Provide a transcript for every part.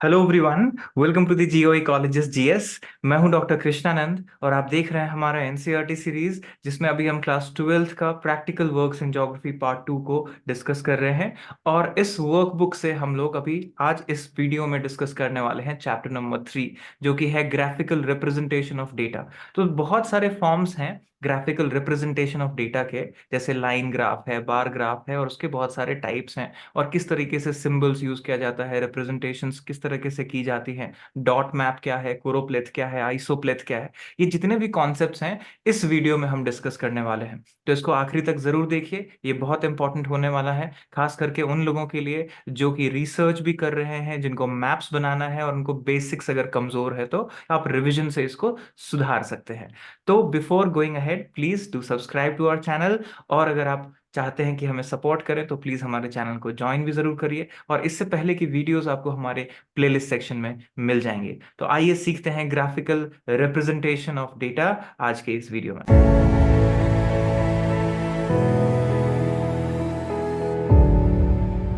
Hello everyone. Welcome to the geo colleges GS. मैं हूं doctor Krishnanand और आप देख रहे हैं हमारा एनसीईआरटी सीरीज, जिसमें अभी हम क्लास ट्वेल्थ का practical works in geography part two को डिस्कस कर रहे हैं। और इस वर्कबुक से हम लोग अभी आज इस वीडियो में डिस्कस करने वाले हैं चैप्टर नंबर 3, जो कि है ग्राफिकल रिप्रेजेंटेशन ऑफ डेटा। तो बहुत सारे फॉर्म्स हैं ग्राफिकल रिप्रेजेंटेशन ऑफ डेटा के, जैसे लाइन ग्राफ है, बार ग्राफ है, और उसके बहुत सारे टाइप्स हैं। और किस तरीके से सिंबल्स यूज किया जाता है, रिप्रेजेंटेशंस किस तरीके से की जाती हैं, डॉट मैप क्या है, कोरोप्लेथ क्या है, आइसोप्लेथ क्या है, ये जितने भी कॉन्सेप्ट्स हैं इस वीडियो में हम डिस्कस करने वाले हैं। तो इसको आखिरी तक जरूर देखिए, ये बहुत इंपॉर्टेंट होने वाला है, खास करके उन लोगों के लिए जो कि रिसर्च भी कर रहे हैं, जिनको मैप्स बनाना है और उनको बेसिक्स अगर कमजोर है तो आप रिविजन से इसको सुधार सकते हैं। तो before going ahead, please do subscribe to our channel. और अगर आप चाहते हैं कि हमें सपोर्ट करें तो प्लीज हमारे चैनल को ज्वाइन भी जरूर करिए। और इससे पहले की वीडियोस आपको हमारे प्लेलिस्ट सेक्शन में मिल जाएंगे। तो आइए सीखते हैं ग्राफिकल रिप्रेजेंटेशन ऑफ डेटा आज के इस वीडियो में।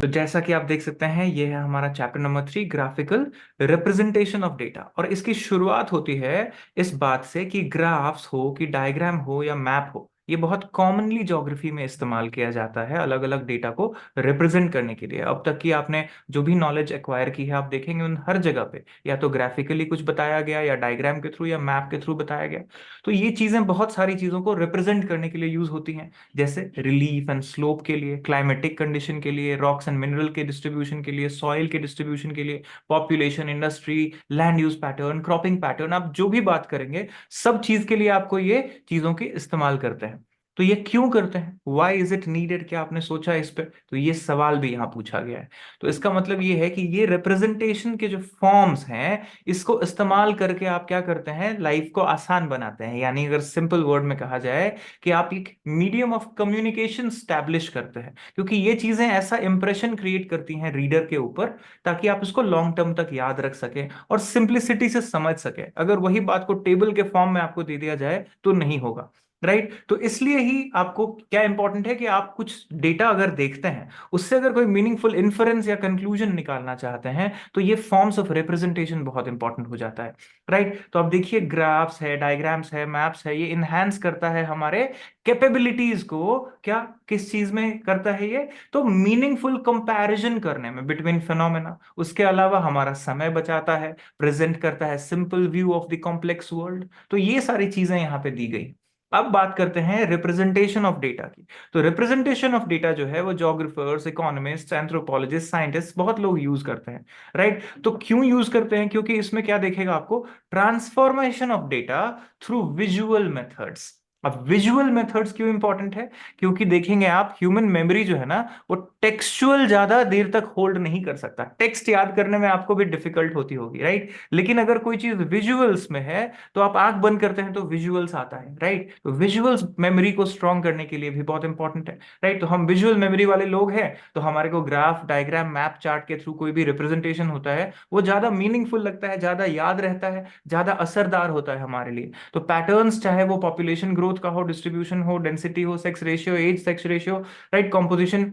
तो जैसा कि आप देख सकते हैं, ये है हमारा chapter number 3, graphical representation of data. और इसकी शुरुआत होती है इस बात से कि ग्राफ्स हो, कि डायग्राम हो या मैप हो, ये बहुत कॉमनली ज्योग्राफी में इस्तेमाल किया जाता है अलग अलग डेटा को रिप्रेजेंट करने के लिए। अब तक की आपने जो भी नॉलेज एक्वायर की है, आप देखेंगे उन हर जगह पे या तो ग्राफिकली कुछ बताया गया, या डायग्राम के थ्रू, या मैप के थ्रू बताया गया। तो ये चीजें बहुत सारी चीजों को रिप्रेजेंट करने के लिए यूज होती हैं, जैसे रिलीफ एंड स्लोप के लिए, क्लाइमेटिक कंडीशन के लिए, रॉक्स एंड मिनरल के डिस्ट्रीब्यूशन के लिए, सॉइल के डिस्ट्रीब्यूशन के लिए, population, industry, land use pattern, cropping pattern, आप जो भी बात करेंगे सब चीज के लिए आपको ये चीजों की इस्तेमाल करते हैं। तो ये क्यों करते हैं, वाई इज इट नीडेड, क्या आपने सोचा इस पे? तो ये सवाल भी यहां पूछा गया है। तो इसका मतलब ये है कि ये रिप्रेजेंटेशन के जो फॉर्म्स हैं, इसको इस्तेमाल करके आप क्या करते हैं, लाइफ को आसान बनाते हैं। यानी अगर सिंपल वर्ड में कहा जाए कि आप एक मीडियम ऑफ कम्युनिकेशन स्टैब्लिश करते हैं, क्योंकि ये चीजें ऐसा इंप्रेशन क्रिएट करती हैं रीडर के ऊपर, ताकि आप इसको लॉन्ग टर्म तक याद रख सकें और सिंप्लिसिटी से समझ सकें। अगर वही बात को टेबल के फॉर्म में आपको दे दिया जाए तो नहीं होगा। राइट? तो इसलिए ही आपको क्या इंपॉर्टेंट है कि आप कुछ डेटा अगर देखते हैं, उससे अगर कोई मीनिंगफुल इन्फरेंस या कंक्लूजन निकालना चाहते हैं, तो ये फॉर्म्स ऑफ रिप्रेजेंटेशन बहुत इंपॉर्टेंट हो जाता है। राइट? तो आप देखिए, ग्राफ्स है, डायग्राम्स है, मैप्स है, ये इनहेंस करता है हमारे कैपेबिलिटीज को। क्या किस चीज में करता है ये? तो मीनिंगफुल कंपैरिजन करने में बिटवीन फिनोमेना। उसके अलावा हमारा समय बचाता है, प्रेजेंट करता है simple view of the complex world. तो ये सारी चीजें यहां पे दी गई। अब बात करते हैं रिप्रेजेंटेशन ऑफ डेटा की। तो रिप्रेजेंटेशन ऑफ डेटा जो है वो जोग्राफर्स, इकोनॉमिस्ट, एंथ्रोपोलॉजिस्ट, साइंटिस्ट, बहुत लोग यूज करते हैं। राइट? तो क्यों यूज करते हैं? क्योंकि इसमें क्या देखेगा आपको, transformation of data through visual methods. अब विजुअल मेथड्स क्यों इंपॉर्टेंट है? क्योंकि देखेंगे आप, ह्यूमन मेमोरी जो है ना, वो टेक्सचुअल ज्यादा देर तक होल्ड नहीं कर सकता। टेक्स्ट याद करने में आपको भी डिफिकल्ट होती होगी, राइट? लेकिन अगर कोई चीज विजुअल्स में है, तो आप आंख बंद करते हैं तो विजुअल्स आता है। राइट? तो विजुअल्स मेमोरी को स्ट्रॉन्ग करने के लिए भी बहुत इंपॉर्टेंट है। राइट? तो हम विजुअल मेमोरी वाले लोग हैं, तो हमारे को ग्राफ, डायग्राम, मैप, चार्ट के थ्रू कोई भी रिप्रेजेंटेशन होता है वो ज्यादा मीनिंगफुल लगता है, ज्यादा याद रहता है, ज्यादा असरदार होता है हमारे लिए। तो पैटर्न्स, चाहे वो पॉपुलेशन ग्रोथ का हो, डिस्ट्रीब्यूशन हो, डेंसिटी हो, sex ratio, age sex ratio, right, composition,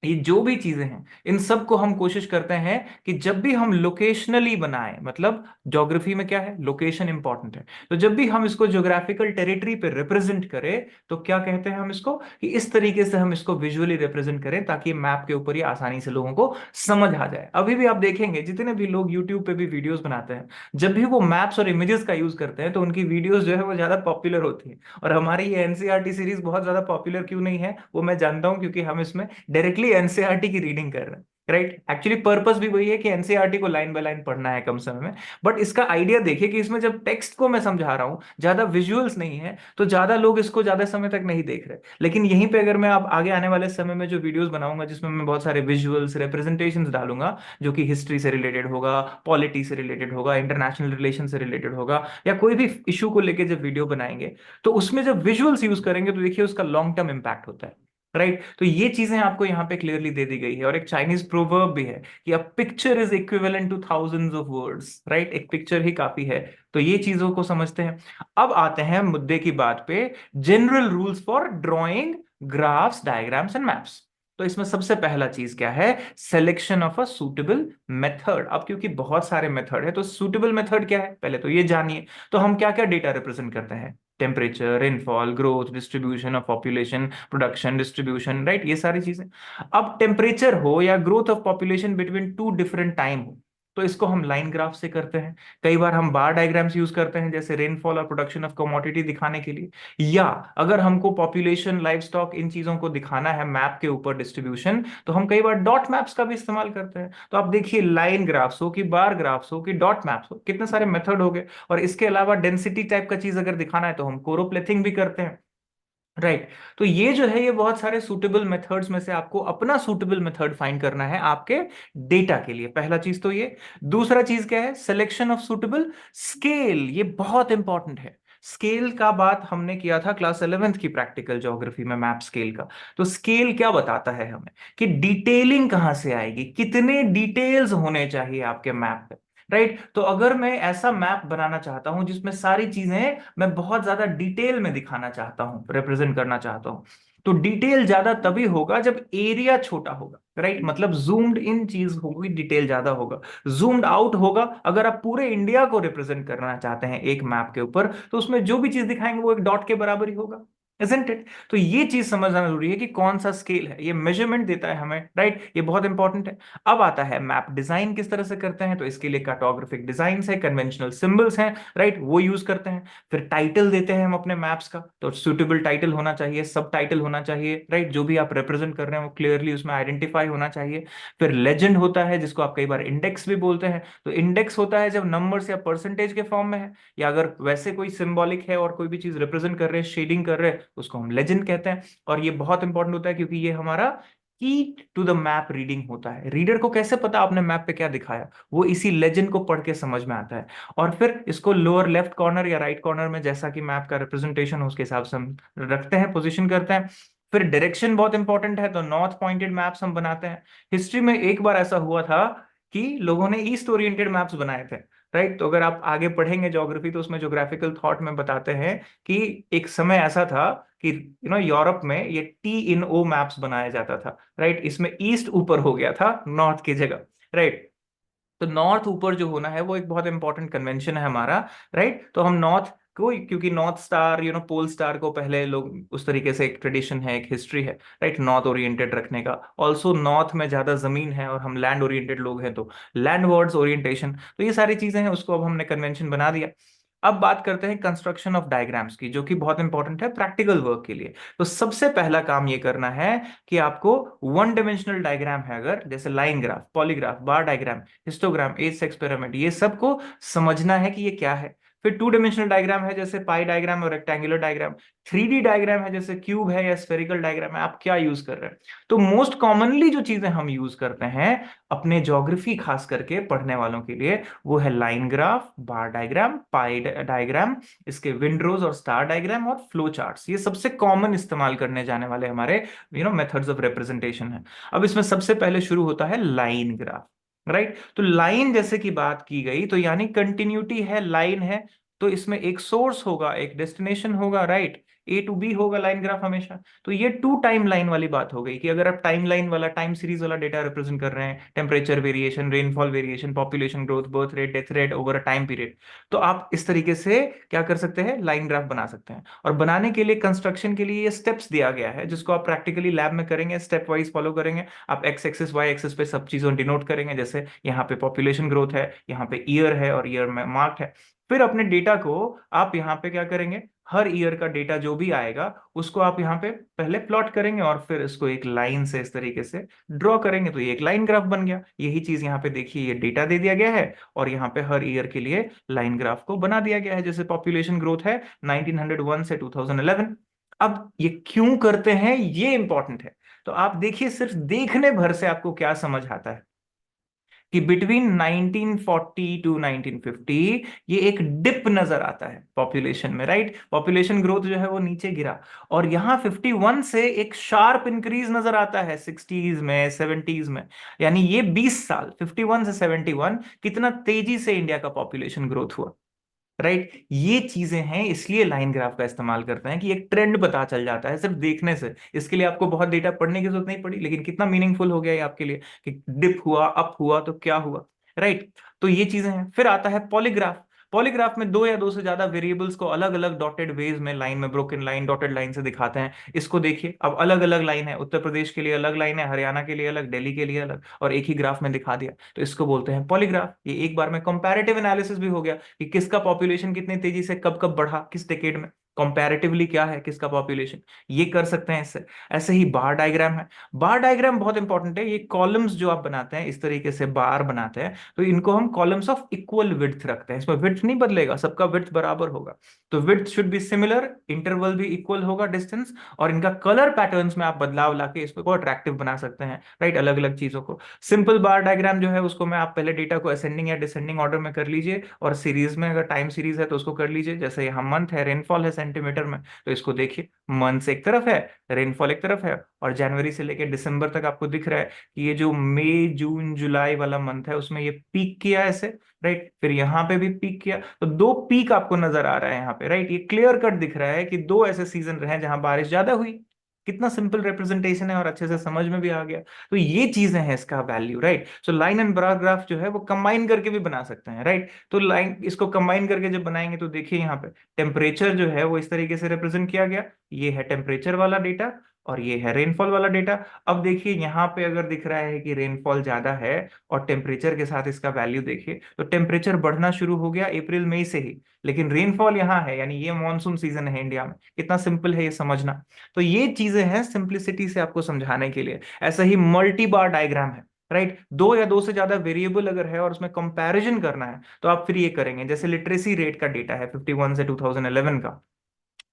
ये जो भी चीजें हैं, इन सब को हम कोशिश करते हैं कि जब भी हम लोकेशनली बनाएं, मतलब ज्योग्राफी में क्या है, लोकेशन इंपॉर्टेंट है। तो जब भी हम इसको ज्योग्राफिकल टेरिटरी पे रिप्रेजेंट करें, तो क्या कहते हैं हम इसको, कि इस तरीके से हम इसको विजुअली रिप्रेजेंट करें, ताकि मैप के ऊपर ही आसानी से लोगों को समझ आ जाए। अभी भी आप देखेंगे जितने भी लोग यूट्यूब पे भी वीडियोस बनाते हैं, जब भी वो मैप्स और इमेजेस का यूज करते हैं, तो उनकी वीडियोस जो है वो ज्यादा पॉपुलर होती है। और हमारी ये एनसीईआरटी सीरीज बहुत ज्यादा पॉपुलर क्यों नहीं है, वो मैं जानता हूं, क्योंकि हम इसमें डायरेक्टली एनसीईआरटी की रीडिंग कर रहे हैं। राइट? एक्चुअली पर्पस भी वही है कि एनसीईआरटी को लाइन बाय लाइन पढ़ना है कम समय में। बट इसका आइडिया देखिए कि इसमें जब टेक्स्ट को मैं समझा रहा हूं, ज्यादा विजुअल्स नहीं है, तो ज्यादा लोग इसको ज्यादा समय तक नहीं देख रहे। लेकिन यहीं पे अगर मैं अब आगे आने वाले समय में जो वीडियोस बनाऊंगा, जिसमें मैं बहुत सारे विजुअल्स, रिप्रेजेंटेशंस डालूंगा, जो कि हिस्ट्री से रिलेटेड होगा, पॉलिटी से रिलेटेड होगा, इंटरनेशनल रिलेशन से रिलेटेड होगा, या कोई भी इशू को लेके जब वीडियो बनाएंगे, तो उसमें जब विजुअल्स यूज करेंगे, तो देखिए उसका लॉन्ग टर्म इंपैक्ट होता है। राइट? तो ये चीजें आपको यहाँ पे क्लियरली दे दी गई है। और एक चाइनीज प्रोवर्ब भी है कि a picture is equivalent two thousands of words. Right? एक पिक्चर ही काफी है। तो ये चीजों को समझते हैं। अब आते हैं मुद्दे की बात पे, general rules for drawing graphs, diagrams and maps. तो इसमें सबसे पहला चीज क्या है, selection of a suitable method. अब क्योंकि बहुत सारे मेथड है तो सूटेबल मेथड क्या है पहले तो ये जानिए। तो हम क्या क्या डेटा रिप्रेजेंट करते हैं, temperature, rainfall, growth, distribution of population, production, distribution, right, ये सारी चीजें। अब टेम्परेचर हो या growth of population between two different time हो, तो इसको हम लाइन ग्राफ से करते हैं। कई बार हम बार डायग्राम्स यूज करते हैं, जैसे रेनफॉल और प्रोडक्शन ऑफ कमोडिटी दिखाने के लिए। या अगर हमको पॉपुलेशन, लाइव स्टॉक, इन चीजों को दिखाना है मैप के ऊपर डिस्ट्रीब्यूशन, तो हम कई बार डॉट मैप्स का भी इस्तेमाल करते हैं। तो आप देखिए, लाइन ग्राफ्स हो कि बार ग्राफ्स हो कि डॉट मैप्स हो, कितने सारे मेथड हो गए। और इसके अलावा डेंसिटी टाइप का चीज अगर दिखाना है तो हम कोरोप्लेथिंग भी करते हैं, राइट। तो ये जो है, ये बहुत सारे सूटेबल मेथड्स में से आपको अपना सूटेबल मेथड फाइंड करना है आपके डेटा के लिए। पहला चीज तो ये। दूसरा चीज क्या है, सिलेक्शन ऑफ सूटेबल स्केल। ये बहुत इंपॉर्टेंट है। स्केल का बात हमने किया था क्लास 11th की प्रैक्टिकल ज्योग्राफी में, मैप स्केल का। तो स्केल क्या बताता है हमें, कि डिटेलिंग कहां से आएगी, कितने डिटेल्स होने चाहिए आपके मैप पे, राइट। तो अगर मैं ऐसा मैप बनाना चाहता हूं जिसमें सारी चीजें मैं बहुत ज्यादा डिटेल में दिखाना चाहता हूं, रिप्रेजेंट करना चाहता हूं, तो डिटेल ज्यादा तभी होगा जब एरिया छोटा होगा, राइट। मतलब जूम्ड इन चीज होगी, डिटेल ज्यादा होगा। जूम्ड आउट होगा, अगर आप पूरे इंडिया को रिप्रेजेंट करना चाहते हैं एक मैप के ऊपर, तो उसमें जो भी चीज दिखाएंगे वो एक डॉट के बराबर ही होगा, isn't it? तो ये चीज समझना जरूरी है कि कौन सा स्केल है, ये मेजरमेंट देता है हमें, राइट। ये बहुत इंपॉर्टेंट है। अब आता है मैप डिजाइन किस तरह से करते हैं, तो इसके लिए कार्टोग्राफिक डिजाइन है, कन्वेंशनल सिंबल्स हैं, राइट, वो यूज करते हैं। फिर टाइटल देते हैं हम अपने मैप्स का, तो सुटेबल टाइटल होना चाहिए, सब टाइटल होना चाहिए, राइट। जो भी आप रिप्रेजेंट कर रहे हैं वो क्लियरली उसमें आइडेंटिफाई होना चाहिए। फिर लेजेंड होता है, जिसको आप कई बार इंडेक्स भी बोलते हैं। तो इंडेक्स होता है जब नंबर्स या परसेंटेज के फॉर्म में है, या अगर वैसे कोई सिंबॉलिक है और कोई भी चीज रिप्रेजेंट कर रहे हैं, शेडिंग कर रहे हैं, उसको हम लेजेंड कहते हैं। और ये बहुत इंपॉर्टेंट होता है क्योंकि ये हमारा की टू द मैप रीडिंग होता है। रीडर को कैसे पता आपने मैप पे क्या दिखाया, वो इसी लेजेंड को पढ़ के समझ में आता है। और फिर इसको लोअर लेफ्ट कॉर्नर या राइट कॉर्नर में, जैसा कि मैप का रिप्रेजेंटेशन हो उसके हिसाब से हम रखते हैं, पोजीशन करते हैं। फिर डायरेक्शन बहुत इंपॉर्टेंट है, तो नॉर्थ पॉइंटेड मैप्स हम बनाते हैं। हिस्ट्री में एक बार ऐसा हुआ था कि लोगों ने ईस्ट ओरिएंटेड मैप्स बनाए थे, राइट। तो अगर आप आगे पढ़ेंगे ज्योग्राफी, तो उसमें ज्योग्राफिकल थॉट में बताते हैं कि एक समय ऐसा था कि यूरोप में ये टी इन ओ मैप्स बनाया जाता था, राइट। इसमें ईस्ट ऊपर हो गया था नॉर्थ की जगह, राइट। तो नॉर्थ ऊपर जो होना है वो एक बहुत इंपॉर्टेंट कन्वेंशन है हमारा, राइट। तो हम नॉर्थ को, क्योंकि नॉर्थ स्टार, पोल स्टार को पहले लोग उस तरीके से, एक ट्रेडिशन है, एक हिस्ट्री है, राइट, नॉर्थ ओरिएंटेड रखने का। ऑल्सो नॉर्थ में ज्यादा जमीन है और हम लैंड ओरिएंटेड लोग हैं, तो लैंडवर्ड्स ओरिएंटेशन, तो ये सारी चीजें हैं, उसको अब हमने कन्वेंशन बना दिया। अब बात करते हैं कंस्ट्रक्शन ऑफ डायग्राम्स की, जो कि बहुत इंपॉर्टेंट है प्रैक्टिकल वर्क के लिए। तो सबसे पहला काम ये करना है कि आपको वन डायमेंशनल डायग्राम है, अगर जैसे line graph, polygraph, bar diagram, histogram, age sex pyramid, ये सबको समझना है कि ये क्या है। फिर टू डायमेंशनल डायग्राम है, जैसे पाई डायग्राम और रेक्टेंगुलर डायग्राम। 3D डायग्राम है, जैसे क्यूब है या स्फेरिकल डायग्राम है, आप क्या यूज कर रहे हैं। तो मोस्ट कॉमनली जो चीजें हम यूज करते हैं अपने ज्योग्राफी खास करके पढ़ने वालों के लिए, वो है लाइन ग्राफ, बार डायग्राम, पाई डायग्राम, इसके विंडरोज और स्टार डायग्राम, और फ्लो चार्ट्स। ये सबसे कॉमन इस्तेमाल करने जाने वाले हमारे मेथड्स ऑफ रिप्रेजेंटेशन है। अब इसमें सबसे पहले शुरू होता है लाइन ग्राफ, राइट। तो लाइन जैसे की बात की गई, तो यानी कंटिन्यूटी है, लाइन है, तो इसमें एक सोर्स होगा, एक डेस्टिनेशन होगा, राइट। ए टू बी होगा लाइन ग्राफ हमेशा। तो ये टू टाइम लाइन वाली बात हो गई, कि अगर आप टाइम लाइन वाला, टाइम सीरीज वाला डेटा रिप्रेजेंट कर रहे हैं, temperature variation, rainfall variation, population growth, birth rate, death rate over a time period, तो आप इस तरीके से क्या कर सकते हैं, लाइन ग्राफ बना सकते हैं। और बनाने के लिए, कंस्ट्रक्शन के लिए ये स्टेप्स दिया गया है, जिसको आप प्रैक्टिकली लैब में करेंगे, स्टेप वाइज फॉलो करेंगे। आप एक्स एक्सिस, वाई एक्सिस पे सब चीजों डिनोट करेंगे, जैसे यहाँ पे पॉपुलेशन ग्रोथ है, यहाँ पे ईयर है और ईयर में मार्क है। फिर अपने डेटा को आप यहाँ पे क्या करेंगे, हर ईयर का डेटा जो भी आएगा उसको आप यहाँ पे पहले प्लॉट करेंगे, और फिर इसको एक लाइन से इस तरीके से ड्रॉ करेंगे, तो ये एक लाइन ग्राफ बन गया। यही चीज यहाँ पे देखिए, ये डेटा दे दिया गया है और यहाँ पे हर ईयर के लिए लाइन ग्राफ को बना दिया गया है। जैसे पॉपुलेशन ग्रोथ है 1901 से 2011। अब ये क्यों करते हैं, ये इंपॉर्टेंट है। तो आप देखिए, सिर्फ देखने भर से आपको क्या समझ आता है, कि बिटवीन 1940 टू 1950 ये एक डिप नजर आता है पॉपुलेशन में, राइट। पॉपुलेशन ग्रोथ जो है वो नीचे गिरा, और यहां 51 से एक शार्प इंक्रीज नजर आता है 60s में, 70s में। यानी ये 20 साल, 51 से 71, कितना तेजी से इंडिया का पॉपुलेशन ग्रोथ हुआ, राइट। ये चीजें हैं, इसलिए लाइन ग्राफ का इस्तेमाल करते हैं कि एक ट्रेंड पता चल जाता है सिर्फ देखने से। इसके लिए आपको बहुत डेटा पढ़ने की जरूरत नहीं पड़ी, लेकिन कितना मीनिंगफुल हो गया ये आपके लिए कि डिप हुआ, अप हुआ तो क्या हुआ, राइट। तो ये चीजें हैं। फिर आता है पॉलीग्राफ। पॉलीग्राफ में दो या दो से ज्यादा वेरिएबल्स को अलग अलग डॉटेड वेज में, लाइन में, ब्रोकन लाइन, डॉटेड लाइन से दिखाते हैं। इसको देखिए, अब अलग अलग लाइन है, उत्तर प्रदेश के लिए अलग लाइन है, हरियाणा के लिए अलग, दिल्ली के लिए अलग, और एक ही ग्राफ में दिखा दिया, तो इसको बोलते हैं पॉलीग्राफ। ये एक बार में कंपैरेटिव एनालिसिस भी हो गया कि किसका पॉपुलेशन कितनी तेजी से कब कब बढ़ा, किस डेकेड में, कंपैरेटिवली क्या है किसका पॉपुलेशन, ये कर सकते हैं इससे। ऐसे ही बार डायग्राम है। बार डायग्राम बहुत इंपॉर्टेंट है। ये कॉलम्स जो आप बनाते हैं इस तरीके से बार बनाते हैं, तो इनको हम कॉलम्स ऑफ इक्वल विड्थ रखते हैं। इसमें विड्थ नहीं बदलेगा, सबका विड्थ बराबर होगा। तो width should be similar, interval भी इक्वल होगा, डिस्टेंस, और इनका कलर पैटर्न्स में आप बदलाव लाके इसको अट्रैक्टिव बना सकते हैं, राइट, अलग अलग चीजों को। सिंपल बार डायग्राम जो है उसको मैं, आप पहले डेटा को असेंडिंग या डिसेंडिंग ऑर्डर में कर लीजिए, और सीरीज में अगर टाइम सीरीज है तो उसको कर लीजिए। जैसे यहाँ मंथ है, रेनफॉल है सेंटीमीटर में, तो इसको देखिए, मंथ्स एक तरफ है, रेनफॉल एक तरफ है, और जनवरी से लेकर दिसंबर तक आपको दिख रहा है कि ये जो मई जून जुलाई वाला मंथ है उसमें ये पीक किया ऐसे, राइट, फिर यहाँ पे भी पीक किया, तो दो पीक आपको नजर आ रहा है यहाँ पे, राइट। ये क्लियर कट दिख रहा है कि दो ऐसे सीजन रहे जहां बारिश ज्यादा हुई। कितना सिंपल रिप्रेजेंटेशन है और अच्छे से समझ में भी आ गया। तो ये चीजें हैं इसका value, right. So line and bar graph जो है वो कंबाइन करके भी बना सकते हैं, राइट। तो लाइन, इसको कंबाइन करके जब बनाएंगे तो देखिए यहाँ पे टेम्परेचर जो है वो इस तरीके से रिप्रेजेंट किया गया। ये है टेम्परेचर वाला डेटा, और ये है रेनफॉल वाला डेटा। अब देखिए यहाँ पे अगर दिख रहा है कि रेनफॉल ज्यादा है और टेम्परेचर के साथ इसका वैल्यू देखिए, तो टेम्परेचर बढ़ना शुरू हो गया अप्रैल मई से ही, लेकिन रेनफॉल यहाँ है, यानी ये मॉनसून सीजन है इंडिया में। कितना सिंपल है ये समझना। तो ये चीजें हैं सिंप्लिसिटी से आपको समझाने के लिए। ऐसा ही मल्टी बार डायग्राम है, राइट। दो या दो से ज्यादा वेरिएबल अगर है और उसमें कंपैरिजन करना है तो आप फिर ये करेंगे। जैसे लिटरेसी रेट का डेटा है 51 से 2011 का,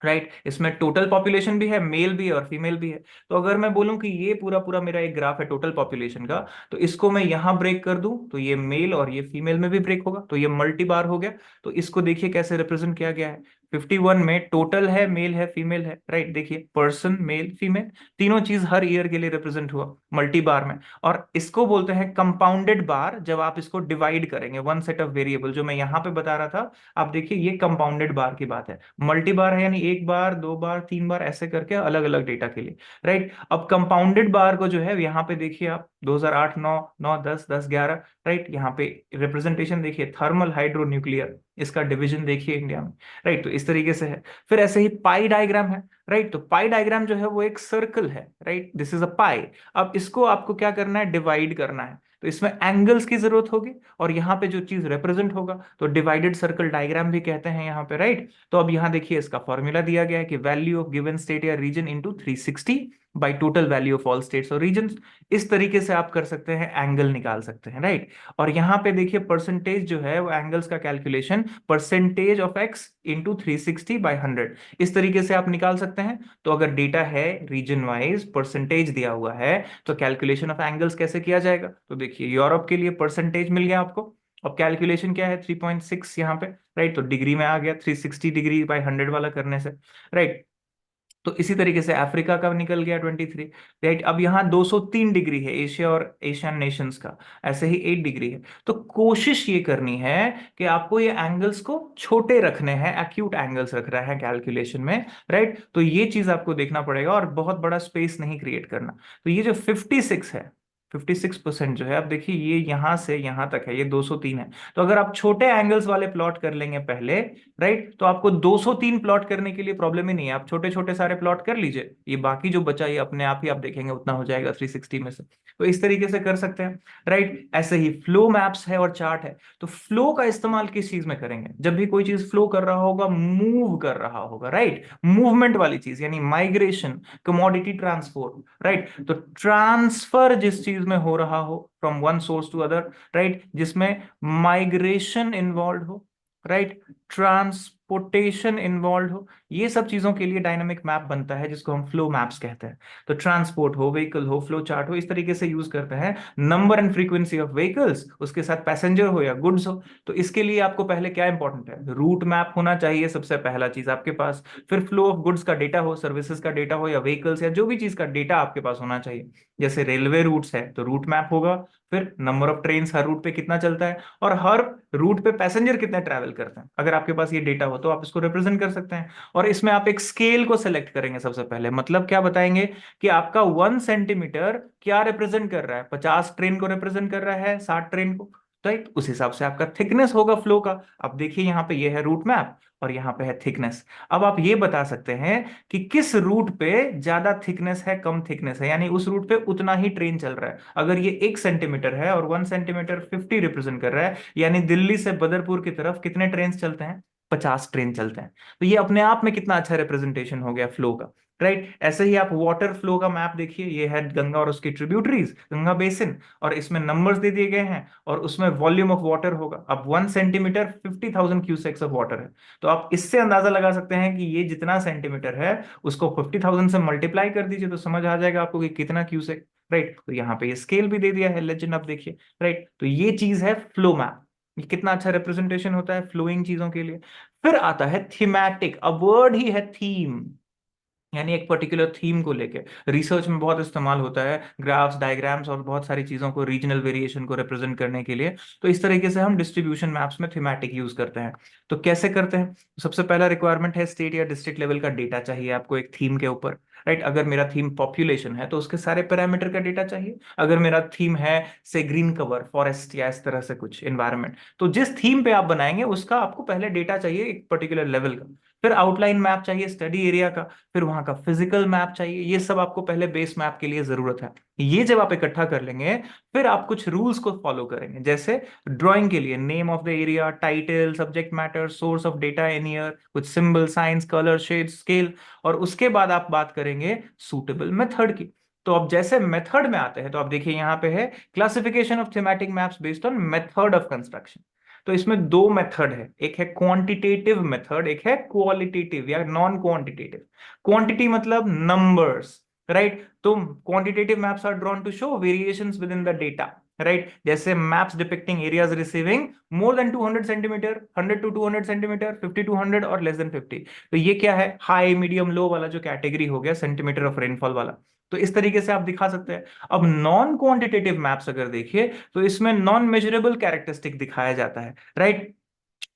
राइट। इसमें टोटल पॉपुलेशन भी है, मेल भी है और फीमेल भी है। तो अगर मैं बोलूं कि ये पूरा पूरा मेरा एक ग्राफ है टोटल पॉपुलेशन का, तो इसको मैं यहां ब्रेक कर दूं तो ये मेल और ये फीमेल में भी ब्रेक होगा, तो ये मल्टी बार हो गया। तो इसको देखिए कैसे रिप्रेजेंट किया गया है। 51 में टोटल है, मेल है, फीमेल है, राइट। देखिए पर्सन, मेल, फीमेल, तीनों चीज हर ईयर के लिए रिप्रेजेंट हुआ मल्टी बार में। और इसको बोलते हैं कंपाउंडेड बार, जब आप इसको डिवाइड करेंगे वन सेट ऑफ वेरिएबल, जो मैं यहां पे बता रहा था। आप देखिए ये कंपाउंडेड बार की बात है। मल्टी बार है यानी एक बार, दो बार, तीन बार, ऐसे करके अलग अलग डेटा के लिए, राइट। अब कंपाउंडेड बार को जो है यहाँ पे देखिए आप 2008, 9, 9, 10, 10, 11, राइट। यहाँ पे रिप्रेजेंटेशन देखिए, थर्मल, हाइड्रो, न्यूक्लियर, इसका डिवीजन देखिए इंडिया में, राइट। तो इस तरीके से है। फिर ऐसे ही पाई डायग्राम है, राइट। तो पाई डायग्राम जो है वो एक सर्कल है, राइट, दिस इज अ पाई। अब इसको आपको क्या करना है, डिवाइड करना है। तो इसमें एंगल्स की जरूरत होगी, और यहाँ पे जो चीज रिप्रेजेंट होगा तो डिवाइडेड सर्कल डायग्राम भी कहते हैं यहाँ पे, राइट। तो अब यहाँ देखिए इसका फॉर्मूला दिया गया है कि वैल्यू ऑफ गिवन स्टेट या region into 360 by total value of all states और रीजन। इस तरीके से आप कर सकते हैं, एंगल निकाल सकते हैं, राइट। और यहाँ पे देखिए परसेंटेज जो है वो एंगल्स का calculation percentage of x into 360/100, इस तरीके से आप निकाल सकते हैं। तो अगर डेटा है रीजन वाइज परसेंटेज दिया हुआ है, तो कैलकुलेशन ऑफ एंगल्स कैसे किया जाएगा। तो देखिए यूरोप के लिए परसेंटेज मिल गया आपको। अब कैलकुलेशन क्या है, 3.6 यहाँ पे, राइट। तो डिग्री में आ गया 360 डिग्री/100 वाला करने से, राइट। तो इसी तरीके से अफ्रीका का निकल गया 23, राइट। अब यहाँ 203 डिग्री है एशिया और एशियन नेशंस का, ऐसे ही 8 डिग्री है। तो कोशिश ये करनी है कि आपको ये एंगल्स को छोटे रखने हैं, एक्यूट एंगल्स रख रहा है कैलकुलेशन में, राइट। तो ये चीज आपको देखना पड़ेगा, और बहुत बड़ा स्पेस नहीं क्रिएट करना। तो ये जो 56 है, 56% जो है, अब देखिए ये यहां से यहां तक है, ये 203 है। तो अगर आप छोटे एंगल्स वाले प्लॉट कर लेंगे पहले, राइट, तो आपको 203 प्लॉट करने के लिए प्रॉब्लम ही नहीं है। आप छोटे छोटे सारे प्लॉट कर लीजिए, ये बाकी जो बचा ये अपने आप ही आप देखेंगे उतना हो जाएगा 360 में से। तो इस तरीके से कर सकते हैं, राइट। ऐसे ही फ्लो मैप्स है और चार्ट है। तो फ्लो का इस्तेमाल किस चीज में करेंगे, जब भी कोई चीज फ्लो कर रहा होगा, मूव कर रहा होगा, राइट, मूवमेंट वाली चीज, यानी माइग्रेशन, कमोडिटी ट्रांसपोर्ट, राइट। तो ट्रांसफर जिस चीज में हो रहा हो from one source to other, right, जिसमें माइग्रेशन इन्वॉल्व हो, राइट, ट्रांस ट्रांसपोर्टेशन इन्वॉल्व हो, ये सब चीजों के लिए डायनामिक मैप बनता है जिसको हम फ्लो मैप्स कहते हैं। तो ट्रांसपोर्ट हो, व्हीकल हो, फ्लो चार्ट हो, इस तरीके से यूज करते हैं। Number and frequency of vehicles, उसके साथ पैसेंजर हो या गुड्स हो। तो इसके लिए आपको पहले क्या इंपॉर्टेंट है, रूट मैप होना चाहिए सबसे पहला चीज आपके पास। फिर फ्लो ऑफ गुड्स का डेटा हो, सर्विसेज का डेटा हो या व्हीकल्स या जो भी चीज का डेटा आपके पास होना चाहिए। जैसे रेलवे रूट्स है तो रूट मैप होगा। फिर नंबर ऑफ ट्रेन हर रूट पे कितना चलता है और हर रूट पे पैसेंजर कितने ट्रैवल करते हैं, अगर आपके पास ये डेटा हो तो आप इसको रिप्रेजेंट कर सकते हैं। और इसमें आप एक स्केल को सेलेक्ट करेंगे सबसे पहले, मतलब क्या बताएंगे कि आपका 1 सेंटीमीटर क्या रिप्रेजेंट कर रहा है, 50 ट्रेन को रिप्रेजेंट कर रहा है, 60 ट्रेन को। राइट, उस हिसाब से आपका थिकनेस होगा फ्लो का। अब देखिए यहाँ पे ये है रूट मैप और यहाँ पे है थिकनेस। अब आप ये बता सकते हैं कि किस रूट पे ज्यादा थिकनेस है, कम थिकनेस है, यानी उस रूट पे उतना ही ट्रेन चल रहा है। अगर ये 1 सेंटीमीटर है और 1 सेंटीमीटर 50 रिप्रेजेंट कर रहा है, यानी दिल्ली से बदरपुर की तरफ कितने ट्रेन चलते हैं, 50 ट्रेन चलते हैं। तो ये अपने आप में कितना अच्छा रिप्रेजेंटेशन हो गया फ्लो का। राइट, ऐसे ही आप वाटर फ्लो का मैप देखिए, ये है गंगा और उसकी ट्रिब्यूटरीज, गंगा बेसिन, और इसमें नंबर्स दे दिए गए हैं और उसमें वॉल्यूम ऑफ वाटर होगा। अब 1 सेंटीमीटर 50,000 क्यूसेक्स ऑफ वाटर है। तो आप इससे अंदाजा लगा सकते हैं कि ये जितना सेंटीमीटर है उसको 50,000 से मल्टीप्लाई कर दीजिए तो समझ आ जाएगा आपको कि कितना क्यूसेक। राइट, तो यहाँ पे ये स्केल भी दे दिया है, लेजेंड आप देखिए। राइट, तो ये चीज है फ्लो मैप। ये कितना अच्छा रिप्रेजेंटेशन होता है फ्लोइंग चीजों के लिए। फिर आता है थीमैटिक, अब वर्ड ही है थीम, यानी एक पर्टिकुलर थीम को लेके रिसर्च में बहुत इस्तेमाल होता है, ग्राफ्स, डायग्राम्स और बहुत सारी चीजों को, रीजनल वेरिएशन को रिप्रेजेंट करने के लिए। तो इस तरीके से हम डिस्ट्रीब्यूशन मैप्स में थीमेटिक यूज करते हैं। तो कैसे करते हैं, सबसे पहला रिक्वायरमेंट है स्टेट या डिस्ट्रिक्ट लेवल का डेटा चाहिए आपको एक थीम के ऊपर। राइट, अगर मेरा थीम पॉपुलेशन है तो उसके सारे पैरामीटर का डेटा चाहिए। अगर मेरा थीम है से ग्रीन कवर, फॉरेस्ट या इस तरह से कुछ एनवायरमेंट, तो जिस थीम पे आप बनाएंगे उसका आपको पहले डेटा चाहिए एक पर्टिकुलर लेवल का। फिर आउटलाइन मैप चाहिए स्टडी एरिया का। फिर वहां का फिजिकल मैप चाहिए। ये सब आपको पहले बेस मैप के लिए जरूरत है। ये जब आप इकट्ठा कर लेंगे फिर आप कुछ रूल्स को फॉलो करेंगे, जैसे ड्राइंग के लिए name of the area, title, subject matter, source of data in year, कुछ symbol, science, colour, shade, scale. और उसके बाद आप बात करेंगे सूटेबल मेथड की। तो अब जैसे मेथड में आते हैं तो आप देखिए यहाँ पे है classification of thematic maps based on method of construction. तो इसमें दो मेथड है, एक है क्वांटिटेटिव मेथड, एक है क्वालिटेटिव या नॉन क्वांटिटेटिव। क्वांटिटी मतलब नंबर्स। राइट, तो quantitative maps are drawn to show variations within the data. Right, जैसे maps depicting areas receiving more than 200 centimetre, 100 to 200 centimetre, 50 to 100 और लेस देन 50। तो ये क्या है, हाई मीडियम लो वाला जो कैटेगरी हो गया सेंटीमीटर ऑफ रेनफॉल वाला। तो इस तरीके से आप दिखा सकते हैं। अब नॉन क्वांटिटेटिव मैप्स अगर देखिए तो इसमें नॉन मेजरेबल कैरेक्टरिस्टिक दिखाया जाता है। राइट,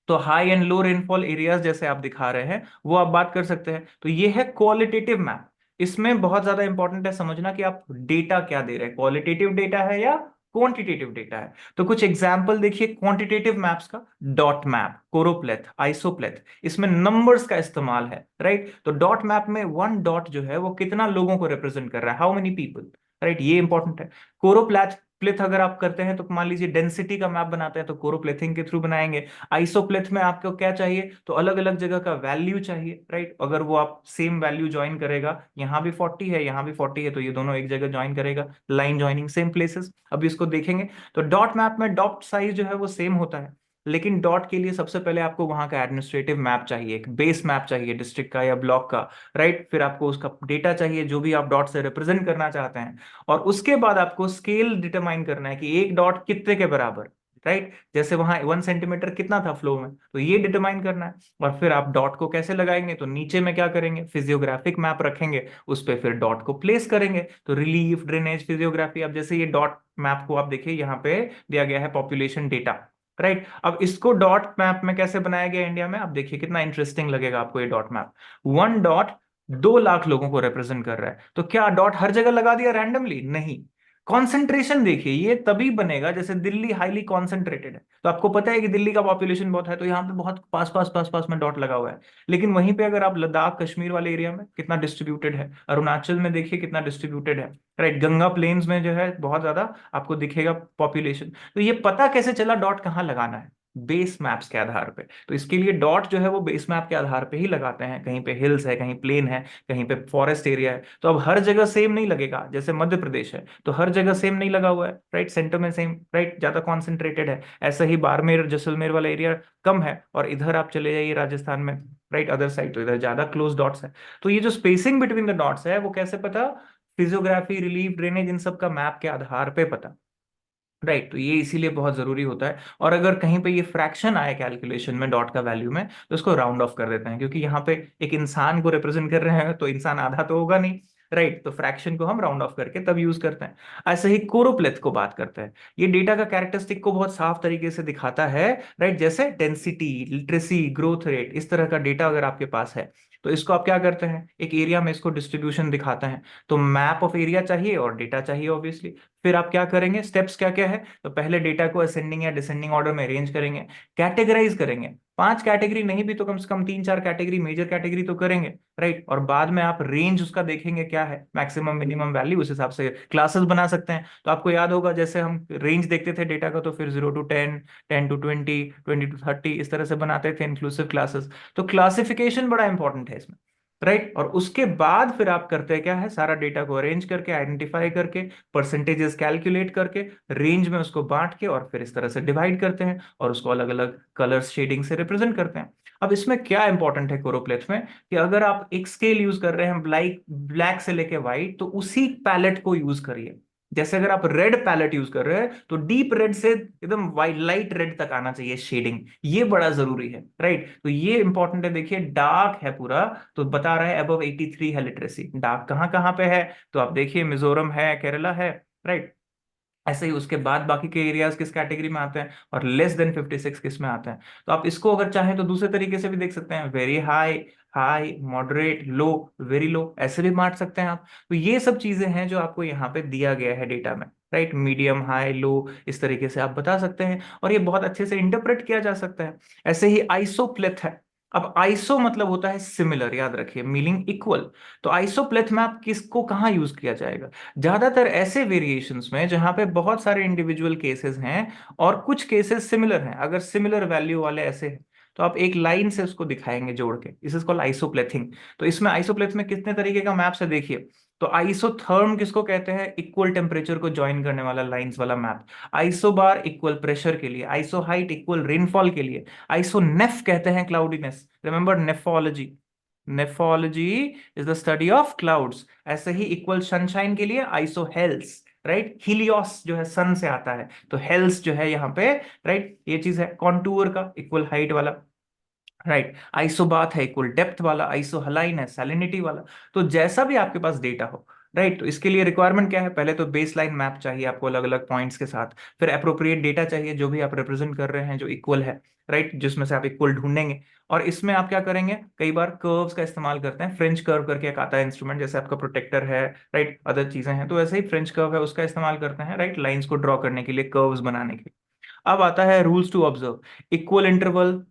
तो high and low rainfall areas जैसे आप दिखा रहे हैं वो आप बात कर सकते हैं। तो ये है क्वालिटेटिव मैप। इसमें बहुत ज्यादा इंपॉर्टेंट है समझना कि आप डेटा क्या दे रहे हैं, क्वालिटेटिव डेटा है या क्वांटिटेटिव डेटा है। तो कुछ एग्जांपल देखिए क्वांटिटेटिव मैप्स का, डॉट मैप, कोरोप्लेथ, आइसोप्लेथ, इसमें नंबर्स का इस्तेमाल है। राइट, तो डॉट मैप में वन डॉट जो है वो कितना लोगों को रिप्रेजेंट कर रहा है, हाउ मेनी पीपल। राइट, ये इंपॉर्टेंट है। कोरोप्लेथ प्लेथ अगर आप करते हैं तो मान लीजिए डेंसिटी का मैप बनाते हैं तो कोरोप्लेथिंग के थ्रू बनाएंगे। आइसोप्लेथ में आपको क्या चाहिए, तो अलग अलग जगह का वैल्यू चाहिए। राइट, अगर वो आप सेम वैल्यू ज्वाइन करेगा, यहाँ भी 40 है यहाँ भी 40 है तो ये दोनों एक जगह ज्वाइन करेगा, लाइन ज्वाइनिंग सेम प्लेसेस। अभी इसको देखेंगे। तो डॉट मैप में डॉट साइज जो है वो सेम होता है, लेकिन डॉट के लिए सबसे पहले आपको वहां का एडमिनिस्ट्रेटिव मैप चाहिए, एक बेस मैप चाहिए डिस्ट्रिक्ट का या ब्लॉक का। राइट, फिर आपको उसका डेटा चाहिए जो भी आप डॉट से रिप्रेजेंट करना चाहते हैं। और उसके बाद आपको स्केल डिटरमाइन करना है कि एक डॉट कितने के बराबर। राइट, जैसे वहां 1 सेंटीमीटर कितना था फ्लो में, तो ये डिटरमाइन करना है। और फिर आप डॉट को कैसे लगाएंगे, तो नीचे में क्या करेंगे, फिजियोग्राफिक मैप रखेंगे, उस पर फिर डॉट को प्लेस करेंगे। तो रिलीफ, ड्रेनेज, फिजियोग्राफी। अब जैसे ये डॉट मैप को आप देखिए यहाँ पे दिया गया है पॉपुलेशन डेटा। राइट, अब इसको डॉट मैप में कैसे बनाया गया इंडिया में, आप देखिए कितना इंटरेस्टिंग लगेगा आपको ये dot map. One dot 2 lakh लोगों को रिप्रेजेंट कर रहा है। तो क्या डॉट हर जगह लगा दिया रैंडमली, नहीं। कॉन्सेंट्रेशन देखिए, ये तभी बनेगा जैसे दिल्ली हाईली कॉन्सेंट्रेटेड है, तो आपको पता है कि दिल्ली का पॉपुलेशन बहुत है तो यहाँ पे बहुत पास पास पास पास में डॉट लगा हुआ है। लेकिन वहीं पे अगर आप लद्दाख कश्मीर वाले एरिया में कितना डिस्ट्रीब्यूटेड है, अरुणाचल में देखिए कितना डिस्ट्रीब्यूटेड है। राइट, गंगा प्लेन्स में जो है बहुत ज्यादा आपको दिखेगा पॉपुलेशन। तो ये पता कैसे चला डॉट कहाँ लगाना है। बेस मैप्स के आधार पे। तो इसके लिए डॉट जो है वो बेस मैप के आधार पे ही लगाते हैं, कहीं पे हिल्स है, कहीं प्लेन है, कहीं पे फॉरेस्ट एरिया है। तो अब हर जगह सेम नहीं लगेगा, जैसे मध्य प्रदेश है तो हर जगह सेम नहीं लगा हुआ है, राइट, सेंटर में सेम, राइट, ज्यादा कॉन्सेंट्रेटेड है। ऐसा ही बाड़मेर जैसलमेर वाला एरिया कम है, और इधर आप चले जाइए राजस्थान में, राइट, अदर साइड, तो इधर ज्यादा क्लोज डॉट्स है। तो ये जो स्पेसिंग बिटवीन द डॉट्स है वो कैसे पता? फिजियोग्राफी, रिलीफ, ड्रेनेज, इन सब का मैप के आधार पे पता, राइट। तो ये इसीलिए बहुत जरूरी होता है। और अगर कहीं पे ये फ्रैक्शन आए कैलकुलेशन में डॉट का वैल्यू में, तो इसको राउंड ऑफ कर देते हैं, क्योंकि यहाँ पे एक इंसान को रिप्रेजेंट कर रहे हैं तो इंसान आधा तो होगा नहीं, राइट। तो फ्रैक्शन को हम राउंड ऑफ करके तब यूज करते हैं। ऐसे ही कोरोप्लेथ को बात करते हैं। ये डेटा का कैरेक्टरिस्टिक को बहुत साफ तरीके से दिखाता है, राइट। जैसे डेंसिटी, लिटरेसी, ग्रोथ रेट, इस तरह का डेटा अगर आपके पास है, तो इसको आप क्या करते हैं, एक एरिया में इसको डिस्ट्रीब्यूशन दिखाते हैं। तो मैप ऑफ एरिया चाहिए और डेटा चाहिए ऑब्वियसली। फिर आप क्या करेंगे, स्टेप्स क्या क्या है? तो पहले डेटा को असेंडिंग या डिसेंडिंग ऑर्डर में अरेंज करेंगे, कैटेगराइज करेंगे, 5 कैटेगरी नहीं भी तो कम से कम 3-4 कैटेगरी, मेजर कैटेगरी तो करेंगे, राइट। और बाद में आप रेंज उसका देखेंगे क्या है, मैक्सिमम मिनिमम वैल्यू, उस हिसाब से क्लासेस बना सकते हैं। तो आपको याद होगा जैसे हम रेंज देखते थे डेटा का, तो फिर 0 to 10, 10 to 20, 20 to 30, इस तरह से बनाते थे इंक्लूसिव क्लासेस। तो क्लासिफिकेशन बड़ा इंपॉर्टेंट है इसमें, राइट। और उसके बाद फिर आप करते हैं क्या है, सारा डेटा को अरेंज करके, आइडेंटिफाई करके, परसेंटेजेस कैलकुलेट करके, रेंज में उसको बांट के, और फिर इस तरह से डिवाइड करते हैं और उसको अलग अलग कलर शेडिंग से रिप्रेजेंट करते हैं। अब इसमें क्या इंपॉर्टेंट है कोरोप्लेथ में, कि अगर आप एक स्केल यूज कर रहे हैं ब्लैक ब्लैक से लेके व्हाइट, तो उसी पैलेट को यूज करिए। जैसे अगर आप रेड पैलेट यूज कर रहे हैं तो डीप रेड से एकदम वाइट लाइट रेड तक आना चाहिए शेडिंग, ये बड़ा जरूरी है, राइट। तो ये इंपॉर्टेंट है। देखिए डार्क है पूरा, तो बता रहा है अबव 83 है लिटरेसी। डार्क कहाँ कहाँ पे है? तो आप देखिए मिजोरम है, केरला है, राइट। ऐसे ही उसके बाद बाकी के एरियाज किस कैटेगरी में आते हैं, और लेस देन 56 किस में आते हैं। तो आप इसको अगर चाहें तो दूसरे तरीके से भी देख सकते हैं, वेरी हाई, हाई, मॉडरेट, लो, वेरी लो, ऐसे भी बांट सकते हैं आप। तो ये सब चीजें हैं जो आपको यहाँ पे दिया गया है डेटा में, राइट। मीडियम, हाई, लो, इस तरीके से आप बता सकते हैं, और ये बहुत अच्छे से इंटरप्रेट किया जा सकता है। ऐसे ही आइसोप्लेथ है। अब आइसो मतलब होता है सिमिलर, याद रखिए, मीनिंग इक्वल। तो आइसोप्लेथ में आप किसको कहाँ यूज किया जाएगा? ज्यादातर ऐसे वेरिएशंस में जहां पे बहुत सारे इंडिविजुअल केसेस हैं और कुछ केसेस सिमिलर हैं, अगर सिमिलर वैल्यू वाले ऐसे हैं, तो आप एक लाइन से उसको दिखाएंगे जोड़ के, इस इज कॉल्ड आइसोप्लेथिंग। तो इसमें आइसोप्लेथ में कितने तरीके का मैप है देखिए। तो आइसोथर्म किसको कहते हैं? इक्वल टेम्परेचर को ज्वाइन करने वाला लाइंस वाला मैप। आइसोबार इक्वल प्रेशर के लिए, आइसो हाइट इक्वल रेनफॉल के लिए, आइसोनेफ कहते हैं cloudiness, remember nephology, nephology is the study of clouds. ऐसे ही इक्वल सनशाइन के लिए आइसो हेल्स, राइट। हीलियोस जो है सन से आता है, तो हेल्स जो है यहाँ पे, राइट, ये चीज है। कॉन्टूर का इक्वल हाइट वाला, राइट। आइसोबाथ है इक्वल डेप्थ वाला, आइसोहलाइन है सैलिनिटी वाला। तो जैसा भी आपके पास डेटा हो, राइट, तो इसके लिए रिक्वायरमेंट क्या है? पहले तो बेस लाइन मैप चाहिए आपको अलग अलग पॉइंट्स के साथ। फिर अप्रोप्रिएट डेटा चाहिए जो भी आप रिप्रेजेंट कर रहे हैं जो इक्वल है, राइट, जिसमें से आप इक्वल ढूंढेंगे। और इसमें आप क्या करेंगे, कई बार कर्व्स का इस्तेमाल करते हैं, फ्रेंच कर्व करके एक आता है इंस्ट्रूमेंट, जैसे आपका प्रोटेक्टर है, राइट, अदर चीजें हैं, तो वैसे ही फ्रेंच कर्व है उसका इस्तेमाल करते हैं, राइट, लाइंस को ड्रॉ करने के लिए, कर्व्स बनाने के लिए। अब आता है rules to observe. Equal interval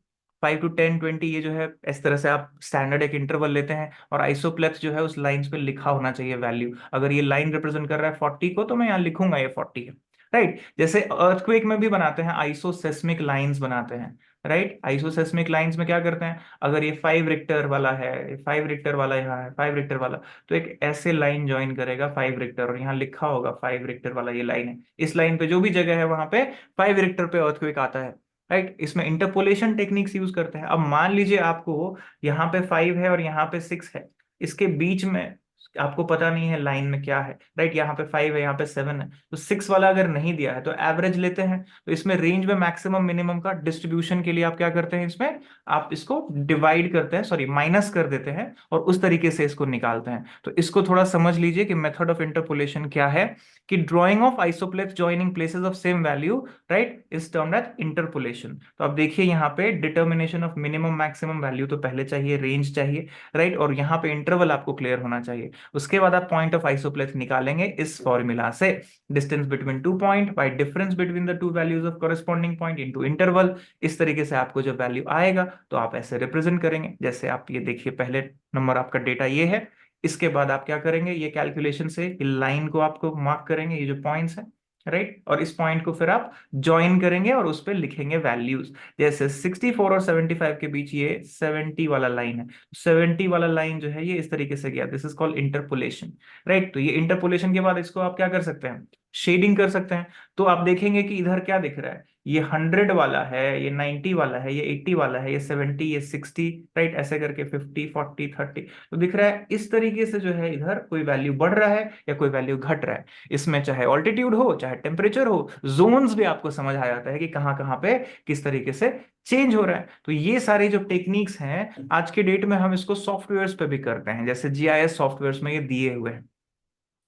5 to 10, 20, ये जो है इस तरह से आप स्टैंडर्ड एक इंटरवल लेते हैं, और आइसोप्लेथ जो है उस लाइंस पे लिखा होना चाहिए वैल्यू। अगर ये लाइन रिप्रेजेंट कर रहा है 40 को, तो मैं यहाँ लिखूंगा ये 40 है, राइट। जैसे अर्थक्वेक में भी बनाते हैं, आइसोसेस्मिक लाइंस बनाते हैं, राइट। आइसोसेस्मिक लाइंस में क्या करते हैं, अगर ये 5 रिक्टर वाला है, 5 रिक्टर वाला यहाँ है, 5 रिक्टर वाला, तो एक ऐसे लाइन ज्वाइन करेगा 5 रिक्टर, और यहाँ लिखा होगा 5 रिक्टर वाला ये लाइन है। इस लाइन पे जो भी जगह है वहां पे 5 रिक्टर पे अर्थक्वेक आता है, राइट। इसमें इंटरपोलेशन टेक्निक्स यूज करते हैं। अब मान लीजिए आपको यहाँ पे 5 है और यहाँ पे 6 है, इसके बीच में आपको पता नहीं है लाइन में क्या है, राइट। यहाँ पे 5 है, यहाँ पे 7 है, तो 6 वाला अगर नहीं दिया है तो एवरेज लेते हैं। तो इसमें रेंज में मैक्सिमम मिनिमम का डिस्ट्रीब्यूशन के लिए आप क्या करते हैं, इसमें आप इसको डिवाइड करते हैं, सॉरी माइनस कर देते हैं, और उस तरीके से इसको निकालते हैं। तो इसको थोड़ा समझ लीजिए कि मेथड ऑफ इंटरपोलेशन क्या है, कि drawing of isopleth joining places of same value, right, is termed as interpolation. तो आप देखिए यहाँ पे determination of minimum maximum value तो पहले चाहिए, रेंज चाहिए, राइट, और यहाँ पे इंटरवल आपको क्लियर होना चाहिए। उसके बाद आप पॉइंट ऑफ आइसोप्लेथ निकालेंगे इस फॉर्मूला से, distance between 2 point by difference between the two values of corresponding point into interval. इस तरीके से आपको जो वैल्यू आएगा तो आप ऐसे रिप्रेजेंट करेंगे। जैसे आप ये देखिए, पहले नंबर आपका डेटा ये है, इसके बाद आप क्या करेंगे, ये कैलकुलेशन से लाइन को आपको मार्क करेंगे, ये जो पॉइंट्स है, राइट। और इस पॉइंट को फिर आप ज्वाइन करेंगे और उस पर लिखेंगे वैल्यूज। जैसे 64 और 75 के बीच ये 70 वाला लाइन है, 70 वाला लाइन जो है ये इस तरीके से गया, this is called interpolation. Right. तो ये इंटरपोलेशन के बाद इसको आप क्या कर सकते हैं, शेडिंग कर सकते हैं। तो आप देखेंगे कि इधर क्या दिख रहा है, ये 100 वाला है, ये 90 वाला है, ये 80 वाला है, ये 70, ये 60, राइट, ऐसे करके 50, 40, 30। तो दिख रहा है इस तरीके से जो है इधर कोई वैल्यू बढ़ रहा है या कोई वैल्यू घट रहा है। इसमें चाहे ऑल्टीट्यूड हो चाहे टेम्परेचर हो, जोन्स भी आपको समझ आ जाता है कि कहाँ कहाँ पे किस तरीके से चेंज हो रहा है। तो ये सारे जो टेक्निक्स हैं आज के डेट में हम इसको सॉफ्टवेयर्स पे भी करते हैं, जैसे जीआईएस सॉफ्टवेयर्स में ये दिए हुए हैं।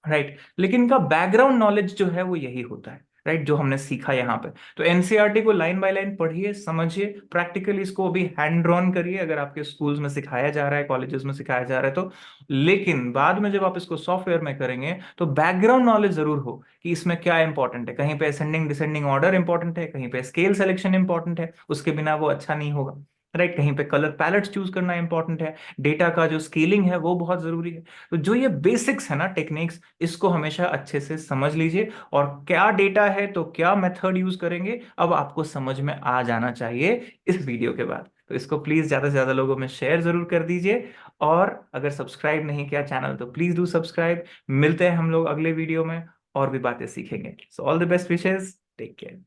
राइट। लेकिन इनका बैकग्राउंड नॉलेज जो है वो यही होता है, राइट, जो हमने सीखा यहाँ पे। तो एनसीईआरटी को लाइन बाय लाइन पढ़िए, समझिए, प्रैक्टिकली इसको अभी हैंड ड्रॉन करिए अगर आपके स्कूल्स में सिखाया जा रहा है, कॉलेजेस में सिखाया जा रहा है तो। लेकिन बाद में जब आप इसको सॉफ्टवेयर में करेंगे तो बैकग्राउंड नॉलेज जरूर हो कि इसमें क्या इंपॉर्टेंट है, कहीं पे असेंडिंग डिसेंडिंग ऑर्डर इंपॉर्टेंट है, कहीं पे स्केल सिलेक्शन इंपॉर्टेंट है, उसके बिना वो अच्छा नहीं होगा। राइट। कहीं पे कलर पैलेट्स चूज करना इंपॉर्टेंट है, डेटा का जो स्केलिंग है वो बहुत जरूरी है। तो जो ये बेसिक्स है ना टेक्निक्स, इसको हमेशा अच्छे से समझ लीजिए। और क्या डेटा है तो क्या मेथड यूज करेंगे अब आपको समझ में आ जाना चाहिए इस वीडियो के बाद। तो इसको प्लीज ज्यादा से ज्यादा लोगों में शेयर जरूर कर दीजिए। और अगर सब्सक्राइब नहीं किया चैनल तो प्लीज डू सब्सक्राइब। मिलते हैं हम लोग अगले वीडियो में और भी बातें सीखेंगे। So all the best wishes, take care.